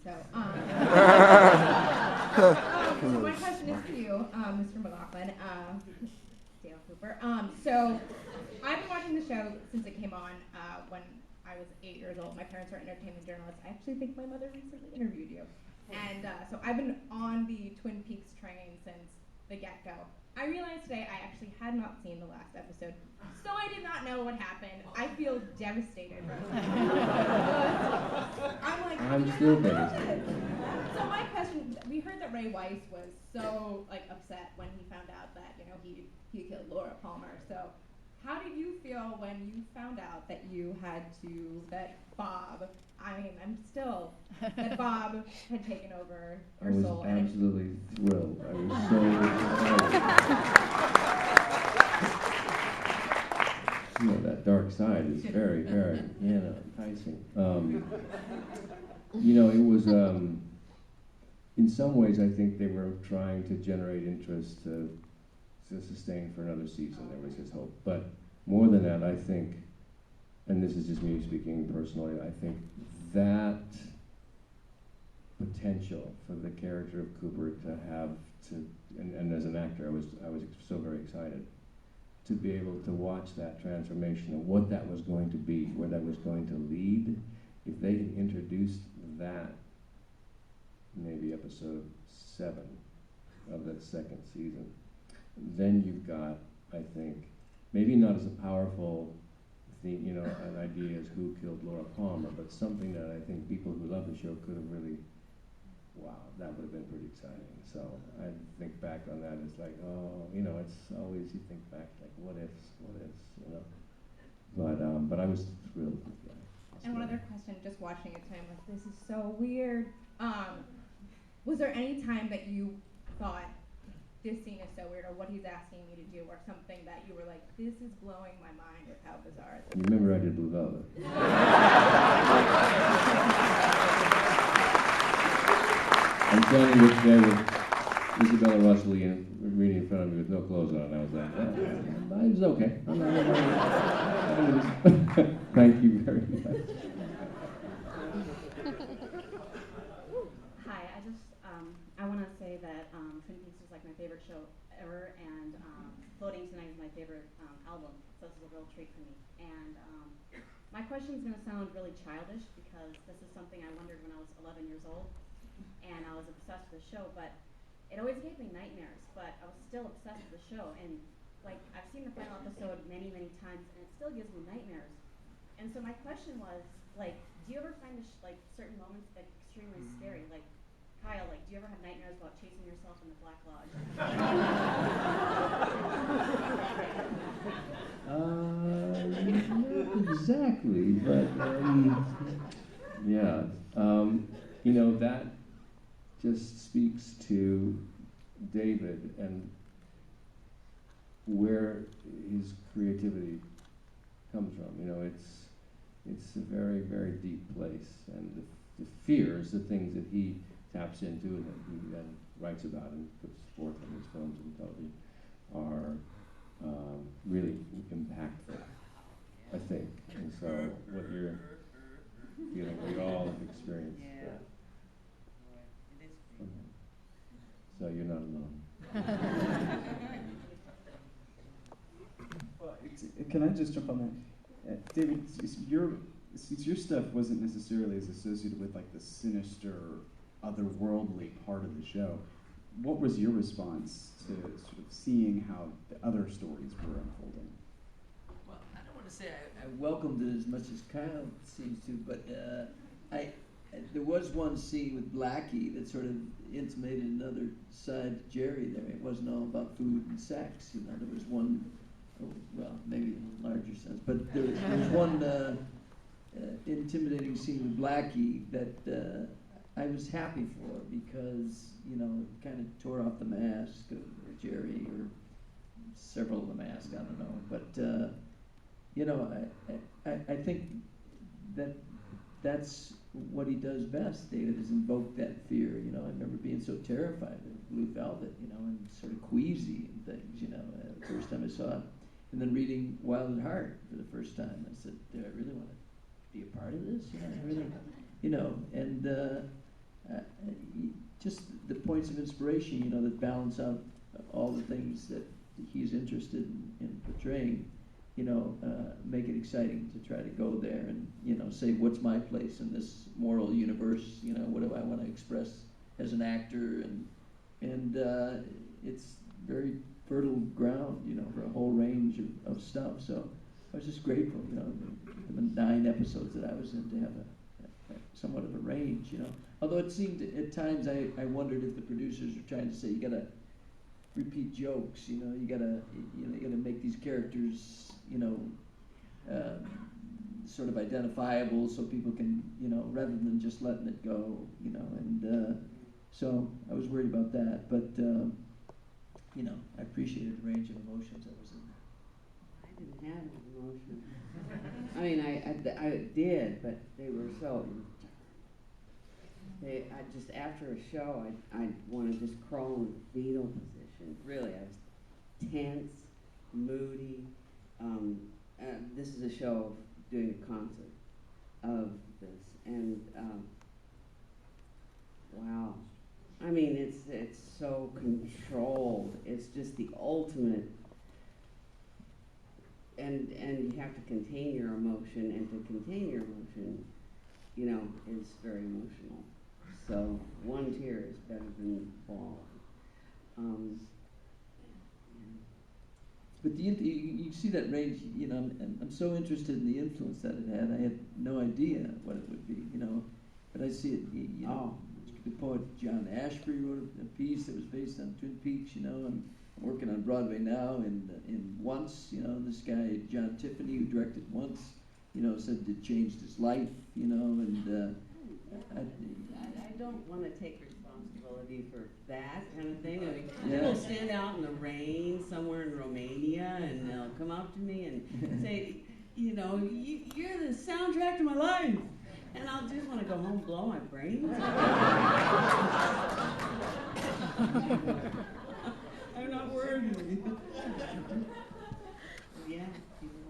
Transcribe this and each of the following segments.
So, so my question is to you, Mr. McLaughlin, Dale Cooper. So I've been watching the show since it came on when I was 8 years old. My parents are entertainment journalists. I actually think my mother recently interviewed you. And so I've been on the Twin Peaks train since the get-go. I realized today I actually had not seen the last episode, so I did not know what happened. I feel devastated right now. I'm like, I'm still devastated. So my question, we heard that Ray Weiss was so upset when he found out that he killed Laura Palmer. So how did you feel when you found out that Bob, that Bob had taken over your soul? I was absolutely thrilled. I was so excited. That dark side is very, very, enticing. It was, in some ways, I think they were trying to generate interest to sustain for another season. There was his hope. But more than that, I think, and this is just me speaking personally, I think that potential for the character of Cooper to have and as an actor, I was so very excited to be able to watch that transformation and what that was going to be, where that was going to lead. If they had introduced that, maybe episode 7 of that second season, then you've got, I think, maybe not as a powerful theme, an idea as who killed Laura Palmer, but something that I think people who love the show could have really, wow, that would have been pretty exciting. So I think back on that, it's like, it's always, you think back, like, what ifs, But I was thrilled. Yeah. And one other question, just watching it today, I'm like, this is so weird. Was there any time that you thought, this scene is so weird, or what he's asking me to do, or something that you were like, this is blowing my mind with how bizarre this is? You remember I did Blue Velvet? I'm telling you today with Isabella Russell reading in front of me with no clothes on, I was like, it was okay. Thank you very much. Hi, I want to say that Twin Peaks was like my favorite show ever, and Floating Tonight is my favorite album, so this is a real treat for me. And my question is going to sound really childish because this is something I wondered when I was 11 years old, and I was obsessed with the show, but it always gave me nightmares, but I was still obsessed with the show, and I've seen the final episode many, many times, and it still gives me nightmares. And so my question was, do you ever find certain moments extremely scary? Kyle, do you ever have nightmares about chasing yourself in the Black Lodge? Not exactly, but yeah. That just speaks to David and where his creativity comes from. It's a very, very deep place, and the fears, the things that he taps into and that he then writes about and puts forth in his films and television are really impactful, I think. And so what you're feeling, we all have experienced. Yeah. So you're not alone. Well, can I just jump on that? David, since your stuff wasn't necessarily as associated with the sinister, otherworldly part of the show, what was your response to sort of seeing how the other stories were unfolding? Well, I don't want to say I welcomed it as much as Kyle seems to, but there was one scene with Blackie that sort of intimated another side to Jerry there. It wasn't all about food and sex, There was one, well, maybe in a larger sense, but there was one intimidating scene with Blackie that I was happy for because, it kind of tore off the mask of Jerry, or several of the masks, I don't know. But, I think that's what he does best, David, is invoke that fear. I remember being so terrified of Blue Velvet, and sort of queasy and things, the first time I saw it. And then reading Wild at Heart for the first time, I said, do I really want to be a part of this? I really, and just the points of inspiration, you know, that balance out all the things that he's interested in portraying, you know, make it exciting to try to go there and, you know, say, what's my place in this moral universe? You know, what do I want to express as an actor? And it's very fertile ground, you know, for a whole range of stuff. So I was just grateful, you know, the 9 episodes that I was in, to have a somewhat of a range, you know. Although it seemed at times I wondered if the producers were trying to say, you gotta repeat jokes, you know, you gotta make these characters, you know, sort of identifiable so people can, you know, rather than just letting it go, you know. And so I was worried about that, but you know, I appreciated the range of emotions that was in there. I didn't have any emotions. I mean, I did, but they were so. I just, after a show, I'd want to just crawl in the fetal position. Really, I was tense, moody. This is a show of doing a concert of this, and wow. I mean, it's so controlled. It's just the ultimate. And you have to contain your emotion, and to contain your emotion, you know, is very emotional. So one tear is better than bawling. But you see that range, you know, and I'm so interested in the influence that it had. I had no idea what it would be, you know, but I see it, you know. The poet John Ashbery wrote a piece that was based on Twin Peaks, you know. I'm working on Broadway now, and in Once, you know, this guy John Tiffany, who directed Once, you know, said it changed his life, you know, and I don't want to take responsibility for that kind of thing. I mean, Yeah. people stand out in the rain somewhere in Romania, and they'll come up to me and say, you know, you're the soundtrack to my life. And I'll just want to go home and blow my brains out. I'm not worthy. Yeah, people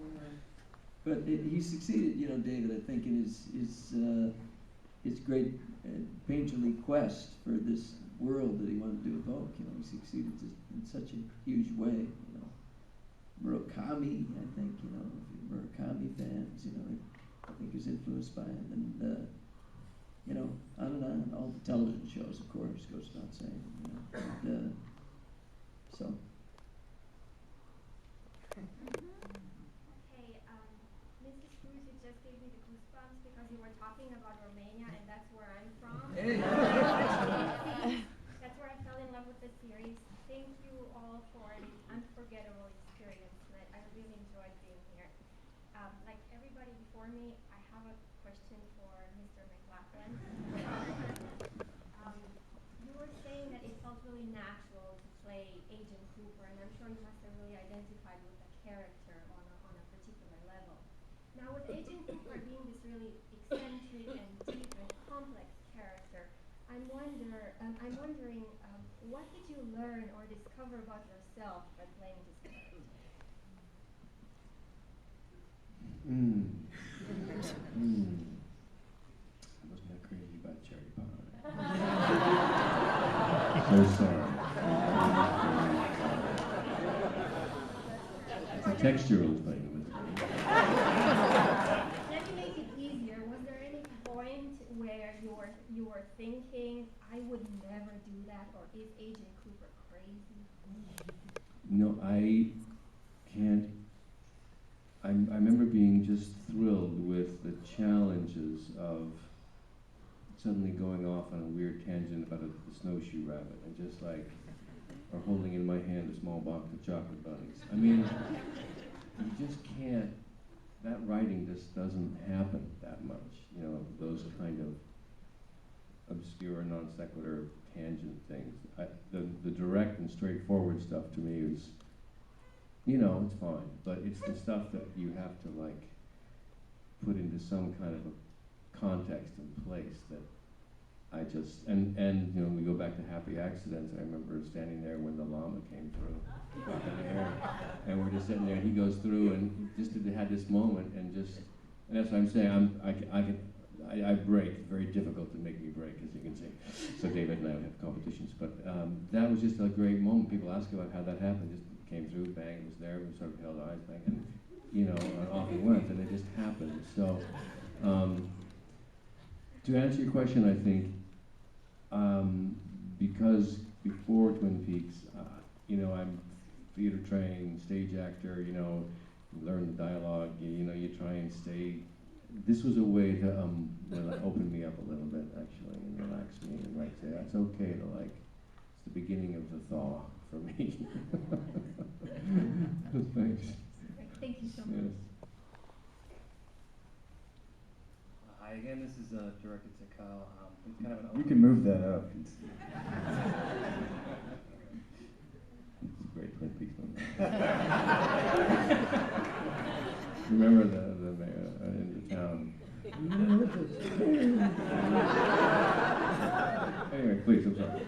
but he succeeded, you know, David, I think, in his great painterly quest for this world that he wanted to evoke. You know, he succeeded just in such a huge way. You know, Murakami, I think, you know, Murakami fans, you know, I think is influenced by him, and you know, on and on. All the television shows, of course, goes without saying. You know, and, so. Hey, Mrs. Cruz, you just gave me the goosebumps because you were talking about Romania, and that's where I'm from. Hey. That's where I fell in love with the series. Thank you all for an unforgettable experience. I really enjoyed being here. Like everybody before me, I have a question for Mr. McLachlan. You were saying that it felt really natural to play Agent Cooper, and I'm sure you must have really identified with the character on a particular level. Now, with Agent Cooper being this really eccentric and deep and complex character, I'm wondering, what did you learn or discover about yourself by playing this character? I was not crazy about cherry pie. So sorry. The texture was playing with me. Let me make it easier. Was there any point where you were thinking, I would never do that, or is Agent Cooper crazy? No, I can't. I remember being just thrilled with the challenges of suddenly going off on a weird tangent about a snowshoe rabbit, and just like, or holding in my hand a small box of chocolate bunnies. I mean, you just can't, that writing just doesn't happen that much, you know, those kind of obscure, non sequitur tangent things. The direct and straightforward stuff to me is, you know, it's fine, but it's the stuff that you have to like put into some kind of a context and place that I just, and you know, we go back to Happy Accidents. I remember standing there when the llama came through, up in the air, and we're just sitting there, and he goes through, and just had this moment, and that's what I'm saying. I break. It's very difficult to make me break, as you can see. So David and I would have competitions. But that was just a great moment. People ask about how that happened. Just came through, bang, it was there. We sort of held eyes, bang, and off it went, and it just happened. So to answer your question, I think because before Twin Peaks, I'm theater trained, stage actor. You learn the dialogue. You try and stay. This was a way to open me up a little bit, actually, and relax me, and say that's okay to it's the beginning of the thaw for me. Thanks. Thank you so Yes. much. Hi again, this is directed to Kyle. It's kind of an You can move that up. It's a great Twin Peaks one. Remember the mayor in the town. Anyway, please, I'm sorry.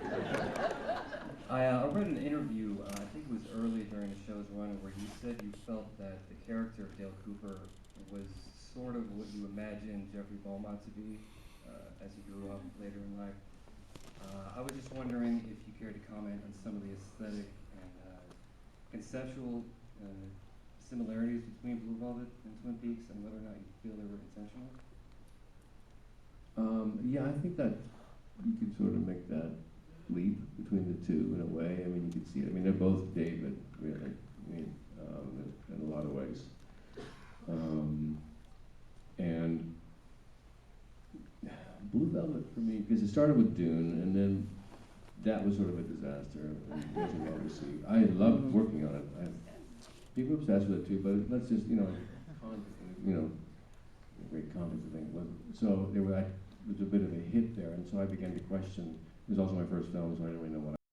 I read an interview, I think it was early during the show's run, where you said you felt that the character of Dale Cooper was sort of what you imagined Jeffrey Beaumont to be as he grew up later in life. I was just wondering if you cared to comment on some of the aesthetic and conceptual similarities between Blue Velvet and Twin Peaks, and whether or not you feel they were intentional. Yeah, I think that you could sort of make that leap between the two in a way. I mean, you could see it. I mean, they're both David, really, in a lot of ways. And Blue Velvet for me, because it started with Dune, and then that was sort of a disaster. It wasn't well received. I loved working on it. People are obsessed with it too, but let's just, great conflict thing. So there was a bit of a hit there, and so I began to question. It was also my first film, so I didn't really know what